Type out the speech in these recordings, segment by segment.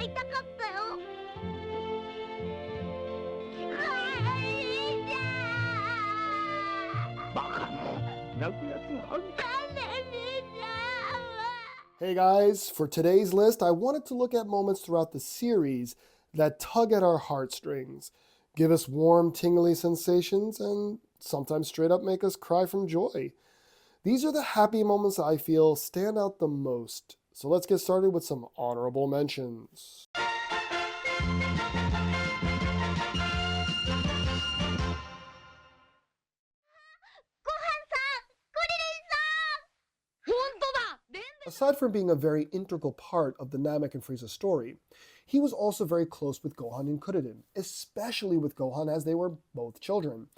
会いたかったよ。バカも泣くやつがあるか。Hey guys, for today's list, I wanted to look at moments throughout the series that tug at our heartstrings, give us warm, tingly sensations, and sometimes straight up make us cry from joy. These are the happy moments I feel stand out the most. So let's get started with some honorable mentions. Aside from being a very integral part of the Namek and Frieza story, he was also very close with Gohan and Kuririn, especially with Gohan as they were both children.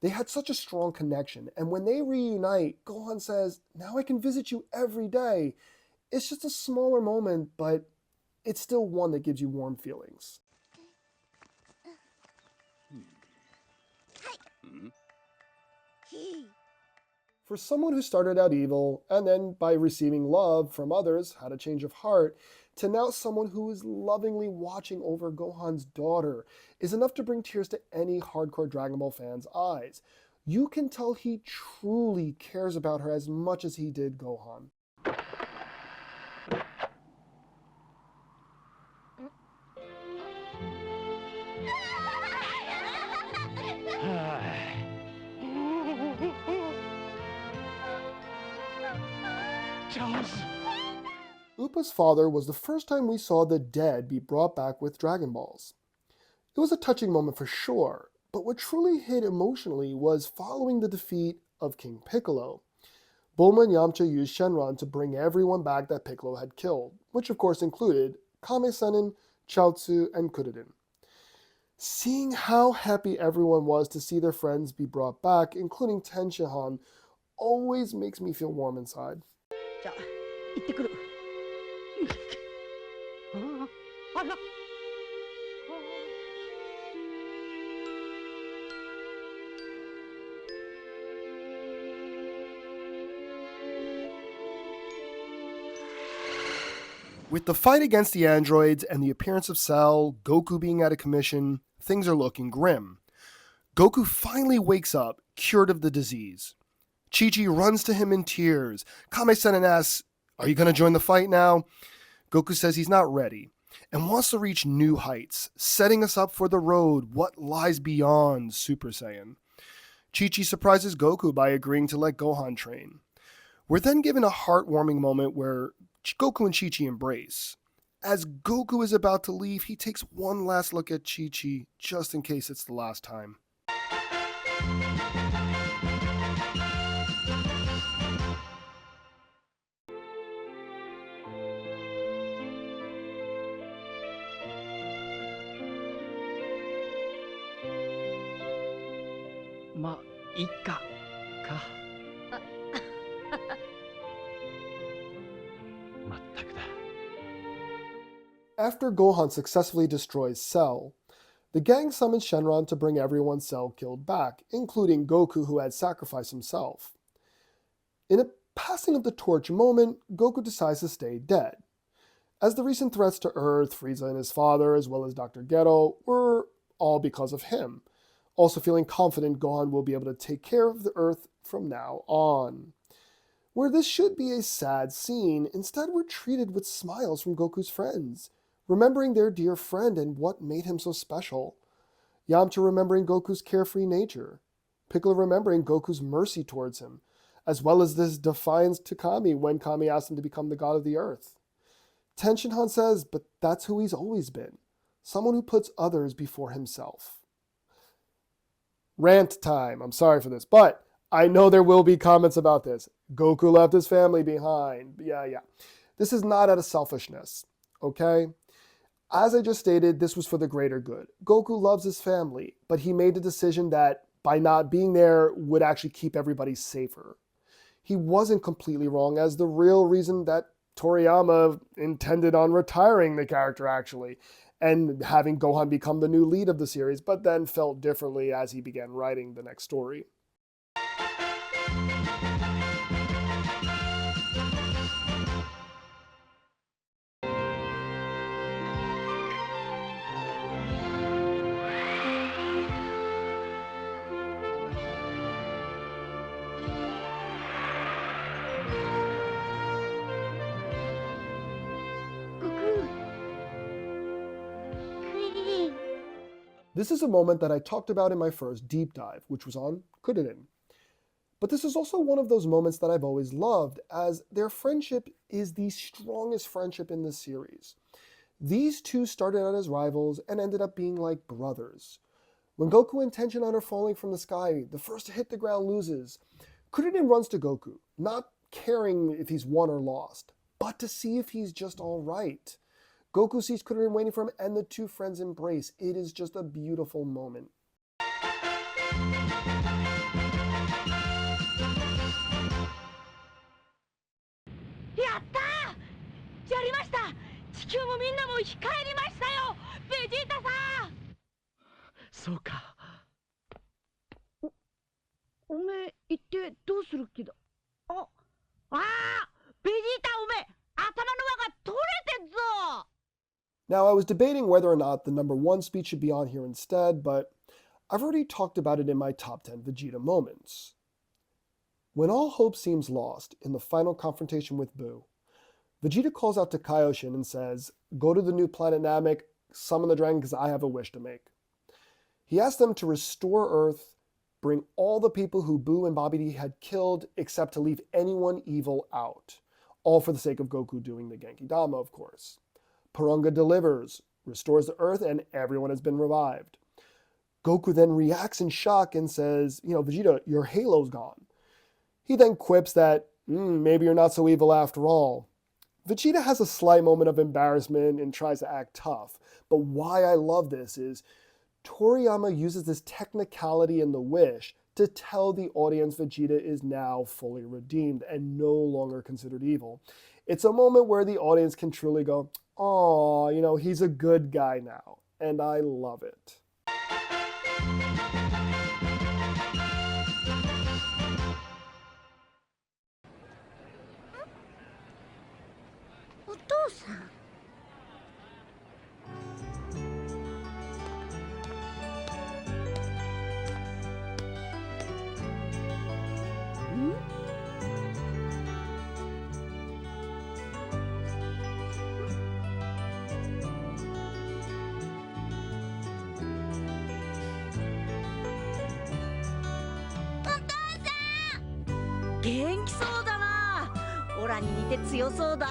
They had such a strong connection, and when they reunite, Gohan says, "Now I can visit you every day." It's just a smaller moment, but it's still one that gives you warm feelings. For someone who started out evil, and then by receiving love from others had a change of heart, to now someone who is lovingly watching over Gohan's daughter, is enough to bring tears to any hardcore Dragon Ball fan's eyes. You can tell he truly cares about her as much as he did Gohan. Appa's father was the first time we saw the dead be brought back with Dragon Balls. It was a touching moment for sure, but what truly hit emotionally was following the defeat of King Piccolo. Bulma and Yamcha used Shenron to bring everyone back that Piccolo had killed, which of course included Kame-Sennin, Chaozu, and Kuririn. Seeing how happy everyone was to see their friends be brought back, including Tenshinhan, always makes me feel warm inside. With the fight against the androids and the appearance of Cell, Goku being out of commission, things are looking grim. Goku finally wakes up, cured of the disease. Chi-Chi runs to him in tears. Kame-Sennin asks, "Are you going to join the fight now?" Goku says he's not ready and wants to reach new heights, setting us up for the road, what lies beyond Super Saiyan. Chi-Chi surprises Goku by agreeing to let Gohan train. We're then given a heartwarming moment where Goku and Chi-Chi embrace. As Goku is about to leave, he takes one last look at Chi-Chi, just in case it's the last time. After Gohan successfully destroys Cell, the gang summons Shenron to bring everyone Cell killed back, including Goku, who had sacrificed himself. In a passing of the torch moment, Goku decides to stay dead, as the recent threats to Earth, Frieza and his father, as well as Dr. Ghetto, were all because of him, also feeling confident Gohan will be able to take care of the Earth from now on. Where this should be a sad scene, instead we're treated with smiles from Goku's friends, remembering their dear friend and what made him so special. Yamcha remembering Goku's carefree nature. Piccolo remembering Goku's mercy towards him, as well as this defiance to Kami when Kami asked him to become the god of the earth. Tenshinhan says, but that's who he's always been. Someone who puts others before himself. Rant time. I'm sorry for this, but I know there will be comments about this. Goku left his family behind. Yeah. This is not out of selfishness, okay? As I just stated, this was for the greater good. Goku loves his family, but he made the decision that by not being there would actually keep everybody safer. He wasn't completely wrong, as the real reason that Toriyama intended on retiring the character actually, and having Gohan become the new lead of the series, but then felt differently as he began writing the next story. This is a moment that I talked about in my first deep dive, which was on Kuririn. But this is also one of those moments that I've always loved, as their friendship is the strongest friendship in this series. These two started out as rivals and ended up being like brothers. When Goku and Tenshinhan are falling from the sky, the first to hit the ground loses. Kuririn runs to Goku, not caring if he's won or lost, but to see if he's just all right. Goku sees Kuririn waiting for him, and the two friends embrace. It is just a beautiful moment. やったー！やりました！地球もみんなも生き返りましたよ！ベジータさん！そうか。おめえ行ってどうする気だ？ああ！ベジータおめえ頭の輪が取れてっぞ！ Now, I was debating whether or not the number 1 speech should be on here instead, but I've already talked about it in my top 10 Vegeta moments. When all hope seems lost in the final confrontation with Buu, Vegeta calls out to Kaioshin and says, "Go to the new planet Namek, summon the dragon because I have a wish to make." He asks them to restore Earth, bring all the people who Buu and Babidi had killed, except to leave anyone evil out. All for the sake of Goku doing the Genki Dama, of course. Porunga delivers, restores the Earth, and everyone has been revived. Goku then reacts in shock and says, Vegeta, your halo's gone. He then quips that, maybe you're not so evil after all. Vegeta has a slight moment of embarrassment and tries to act tough. But why I love this is Toriyama uses this technicality in the wish to tell the audience Vegeta is now fully redeemed and no longer considered evil. It's a moment where the audience can truly go, "Aw, he's a good guy now." And I love it. お父さん。元気そうだな。オラに似て強そうだ。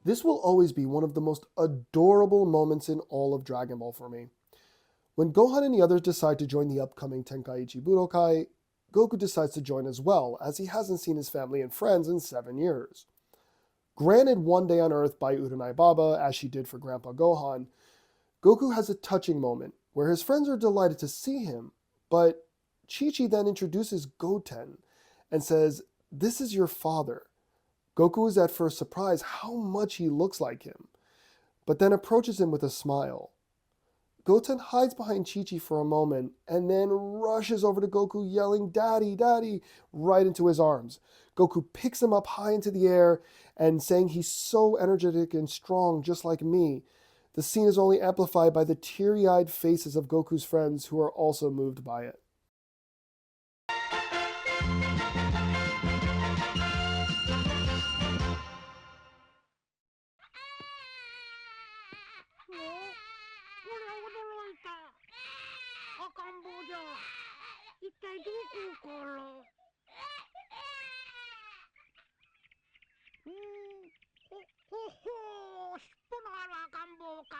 This will always be one of the most adorable moments in all of Dragon Ball for me. When Gohan and the others decide to join the upcoming Tenkaichi Budokai, Goku decides to join as well, as he hasn't seen his family and friends in 7 years. Granted one day on Earth by Uranai Baba, as she did for Grandpa Gohan, Goku has a touching moment where his friends are delighted to see him, but Chi-Chi then introduces Goten and says, "This is your father." Goku is at first surprised how much he looks like him, but then approaches him with a smile. Goten hides behind Chi-Chi for a moment and then rushes over to Goku yelling, "Daddy, Daddy," right into his arms. Goku picks him up high into the air and saying he's so energetic and strong just like me. The scene is only amplified by the teary-eyed faces of Goku's friends who are also moved by it. 赤ん坊じゃ。一体どこから。尻尾のある赤ん坊か。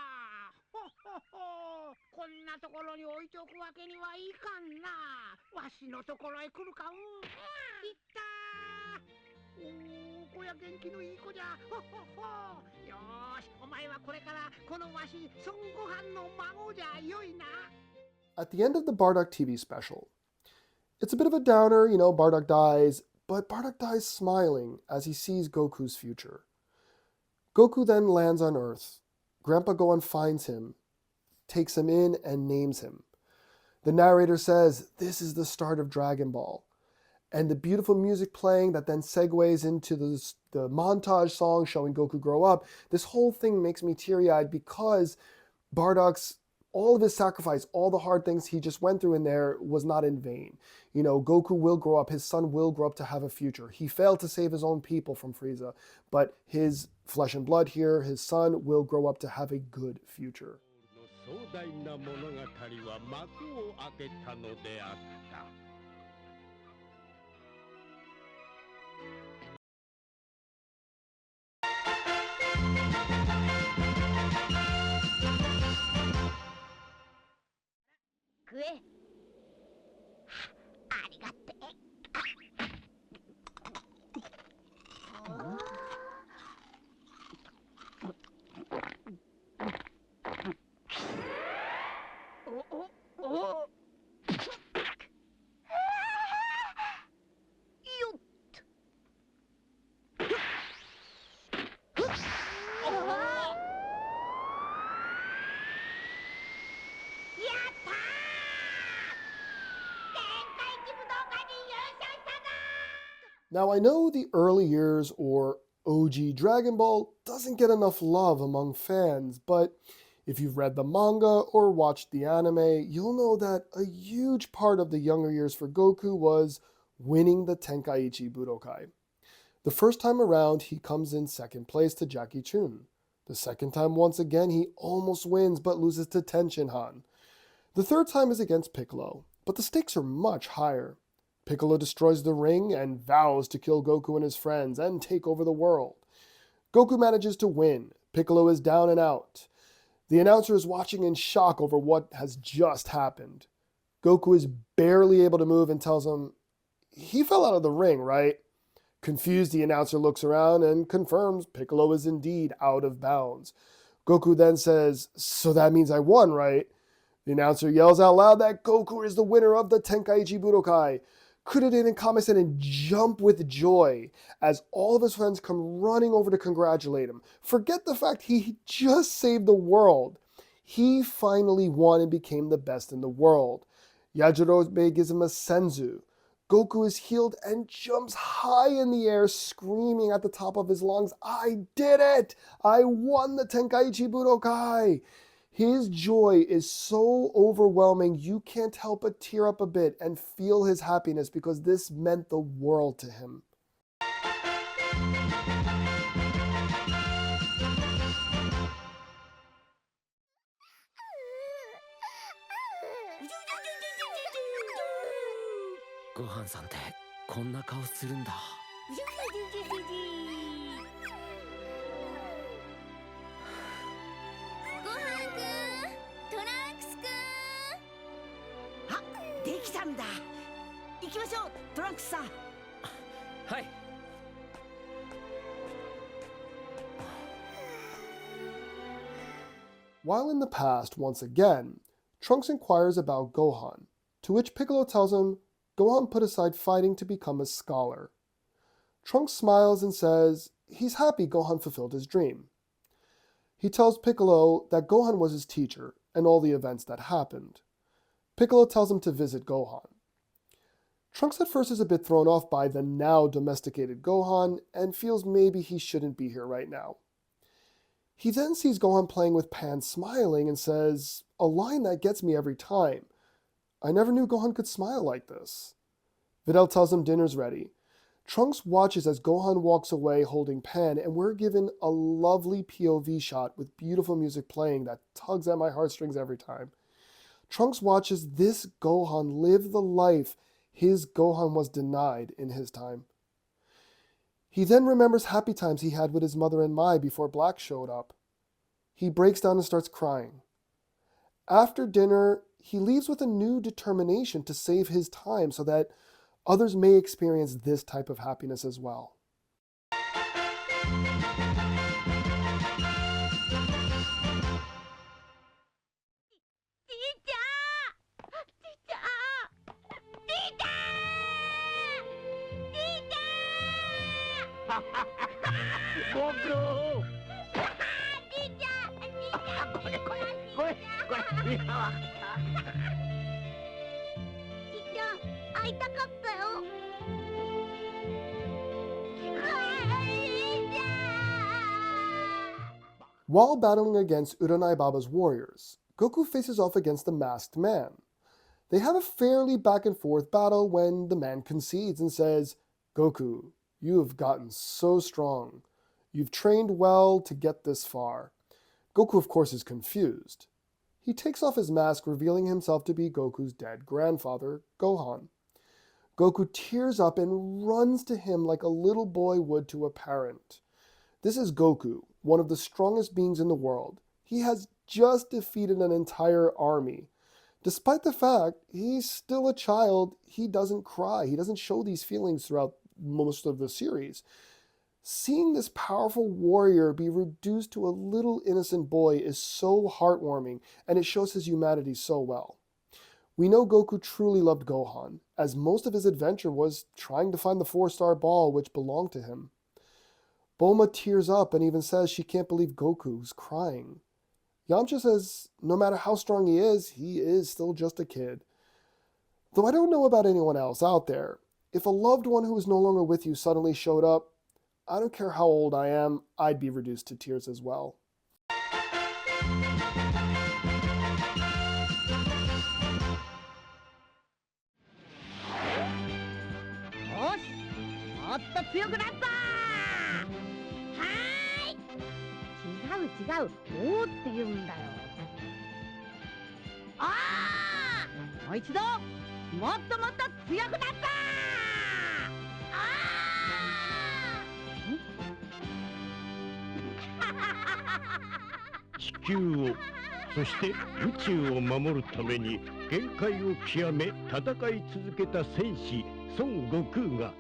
こんなところに置いておくわけにはいかんな。わしのところへ来るか。いったー。こりゃ元気のいい子じゃ。よーし、お前はこれからこのわし孫悟飯の孫じゃよいな。 At the end of the Bardock TV special, it's a bit of a downer, Bardock dies, but Bardock dies smiling as he sees Goku's future. Goku then lands on Earth. Grandpa Gohan finds him, takes him in, and names him. The narrator says, "This is the start of Dragon Ball." And the beautiful music playing that then segues into the montage song showing Goku grow up, this whole thing makes me teary-eyed because Bardock's all of his sacrifice, all the hard things he just went through in there was not in vain. Goku will grow up. His son will grow up to have a future. He failed to save his own people from Frieza, but his flesh and blood here, his son, will grow up to have a good future. 壮大な物語は幕を開けたのであった。食え。ありがてえ。おおよっと。やったー！天下一武道会に優勝したぞー！ Now, I know the early years or OG Dragon Ball doesn't get enough love among fans, but if you've read the manga or watched the anime, you'll know that a huge part of the younger years for Goku was winning the Tenkaichi Budokai. The first time around, he comes in second place to Jackie Chun. The second time, once again, he almost wins but loses to Tenshinhan. The third time is against Piccolo, but the stakes are much higher. Piccolo destroys the ring and vows to kill Goku and his friends and take over the world. Goku manages to win. Piccolo is down and out. The announcer is watching in shock over what has just happened. Goku is barely able to move and tells him, "He fell out of the ring, right?" Confused, the announcer looks around and confirms Piccolo is indeed out of bounds. Goku then says, "So that means I won, right?" The announcer yells out loud that Goku is the winner of the Tenkaichi Budokai. Kuriden and Kame-sen jump with joy as all of his friends come running over to congratulate him. Forget the fact he just saved the world. He finally won and became the best in the world. Yajirobe gives him a senzu. Goku is healed and jumps high in the air, screaming at the top of his lungs, "I did it! I won the Tenkaichi Budokai!" His joy is so overwhelming, you can't help but tear up a bit and feel his happiness because this meant the world to him. Gohan さんってこんな顔するんだ。ごはんくん、トランクスくん。あ、できたんだ。行きましょう、トランクスさん。はい。While in the past, once again, Trunks inquires about Gohan, to which Piccolo tells him Gohan put aside fighting to become a scholar. Trunks smiles and says he's happy Gohan fulfilled his dream. He tells Piccolo that Gohan was his teacher and all the events that happened. Piccolo tells him to visit Gohan. Trunks at first is a bit thrown off by the now domesticated Gohan and feels maybe he shouldn't be here right now. He then sees Gohan playing with Pan smiling and says, a line that gets me every time, "I never knew Gohan could smile like this." Vegetal tells him dinner's ready. Trunks watches as Gohan walks away holding Pan, and we're given a lovely POV shot with beautiful music playing that tugs at my heartstrings every time. Trunks watches this Gohan live the life his Gohan was denied in his time. He then remembers happy times he had with his mother and Mai before Black showed up. He breaks down and starts crying. After dinner, he leaves with a new determination to save his time so that others may experience this type of happiness as well. Goku! 会いたかったよ。While battling against Uranai Baba's warriors, Goku faces off against the masked man. They have a fairly back and forth battle when the man concedes and says, "Goku, you have gotten so strong. You've trained well to get this far." Goku, of course, is confused. He takes off his mask, revealing himself to be Goku's dead grandfather, Gohan. Goku tears up and runs to him like a little boy would to a parent. This is Goku, one of the strongest beings in the world. He has just defeated an entire army. Despite the fact he's still a child, he doesn't cry. He doesn't show these feelings throughout most of the series. Seeing this powerful warrior be reduced to a little innocent boy is so heartwarming, and it shows his humanity so well. We know Goku truly loved Gohan, as most of his adventure was trying to find the 4-star ball which belonged to him. Bulma tears up and even says she can't believe Goku's crying. Yamcha says no matter how strong he is still just a kid. Though I don't know about anyone else out there, if a loved one who is no longer with you suddenly showed up, I don't care how old I am, I'd be reduced to tears as well. よし、もっと強くなった。はーい。違う、おーって言うんだよ。ああ、もう一度、もっと強くなった。地球をそして宇宙を守るために限界を極め戦い続けた戦士孫悟空が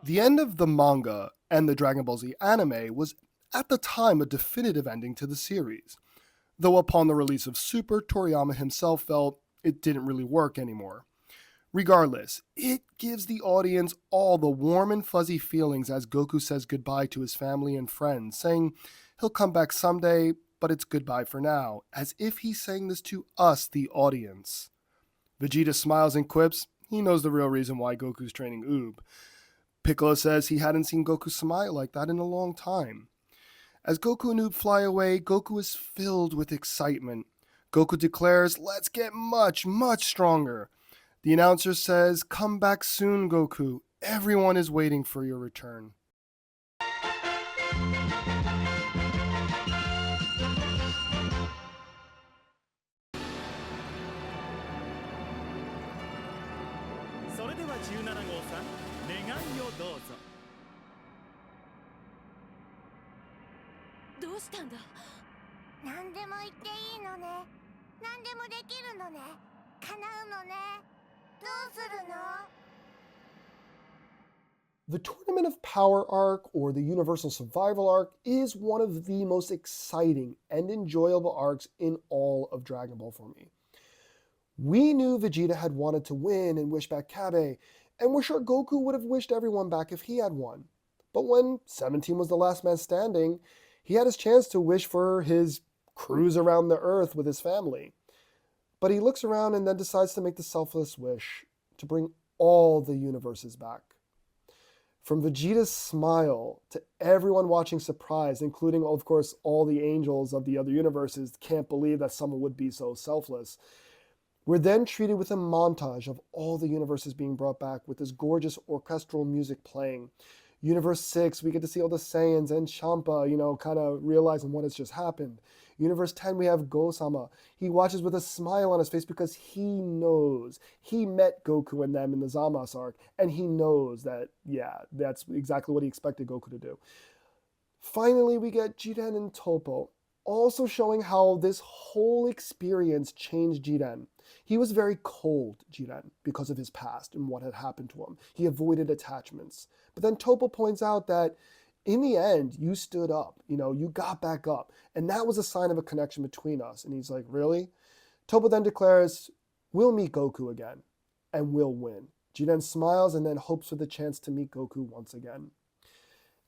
The end of the manga and the Dragon Ball Z anime was at the time a definitive ending to the series, though upon the release of Super, Toriyama himself felt it didn't really work anymore. Regardless, it gives the audience all the warm and fuzzy feelings as Goku says goodbye to his family and friends, saying he'll come back someday, but it's goodbye for now, as if he's saying this to us, the audience. Vegeta smiles and quips he knows the real reason why Goku's training Oob. Piccolo says he hadn't seen Goku smile like that in a long time. As Goku and Oob fly away, Goku is filled with excitement. Goku declares, "Let's get much, much stronger." The announcer says, "Come back soon, Goku. Everyone is waiting for your return." それでは17号さん、願いをどうぞ。どうしたんだ。何でも言っていいのね。何でもできるのね。叶うのね。どうするの？ The Tournament of Power arc, or the Universal Survival arc, is one of the most exciting and enjoyable arcs in all of Dragon Ball for me. We knew Vegeta had wanted to win and wish back Kabe, and we're sure Goku would have wished everyone back if he had won. But when 17 was the last man standing, he had his chance to wish for his cruise around the Earth with his family. But he looks around and then decides to make the selfless wish to bring all the universes back. From Vegeta's smile to everyone watching surprised, including, of course, all the angels of the other universes, can't believe that someone would be so selfless. We're then treated with a montage of all the universes being brought back with this gorgeous orchestral music playing. Universe 6, we get to see all the Saiyans and Champa, kind of realizing what has just happened. Universe 10, we have Go-sama. He watches with a smile on his face because he knows. He met Goku and them in the Zamasu arc, and he knows that, that's exactly what he expected Goku to do. Finally, we get Jiren and Toppo, also showing how this whole experience changed Jiren. He was very cold, Jiren, because of his past and what had happened to him. He avoided attachments. But then Toppo points out that in the end, you stood up, you got back up. And that was a sign of a connection between us. And he's like, really? Toppo then declares, we'll meet Goku again, and we'll win. Jiren smiles and then hopes for the chance to meet Goku once again.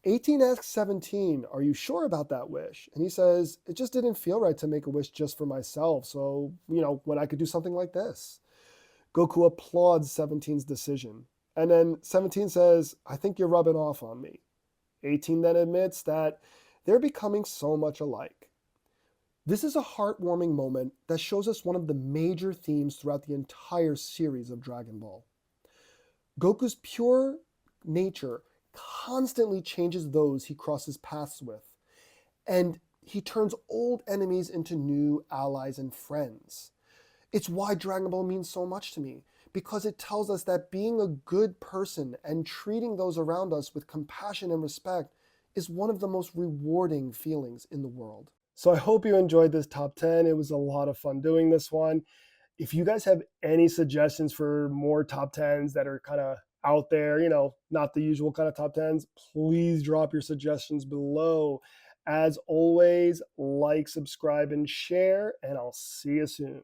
18 asks 17, are you sure about that wish? And he says, it just didn't feel right to make a wish just for myself. So, when I could do something like this. Goku applauds 17's decision. And then 17 says, I think you're rubbing off on me. 18 then admits that they're becoming so much alike. This is a heartwarming moment that shows us one of the major themes throughout the entire series of Dragon Ball. Goku's pure nature constantly changes those he crosses paths with. And he turns old enemies into new allies and friends. It's why Dragon Ball means so much to me, because it tells us that being a good person and treating those around us with compassion and respect is one of the most rewarding feelings in the world. So I hope you enjoyed this top 10. It was a lot of fun doing this one. If you guys have any suggestions for more top 10s that are kind of out there, not the usual kind of top 10s, please drop your suggestions below. As always, like, subscribe, and share, and I'll see you soon.